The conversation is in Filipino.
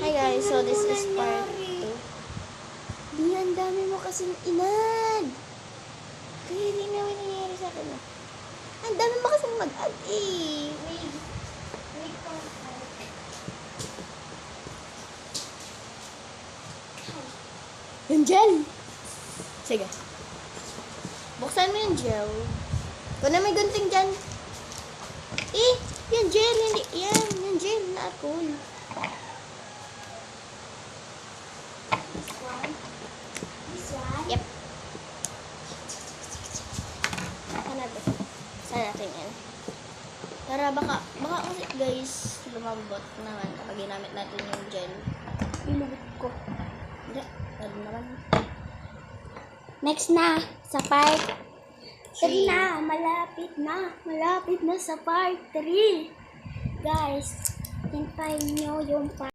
Hi guys, so this is part 2. Di, ang dami mo kasing inad. Kaya hindi naman nangyayari sa akin. Ang dami mo kasing mag-add eh. Yung gel. Sige. Buksan mo yung gel. Kung na may gunting dyan. Eh, yung gel. Hindi, yan. Yung gel na alcohol. Yep. Saan natin? Saan natin yan? Para baka kasi guys, lumambot naman kapag ginamit natin yung gel. Ilugot ko. Hindi. Pwede naman. Next na, sa part 3 Three. na. Malapit na. Malapit na sa part 3. Guys, hintayin nyo yung part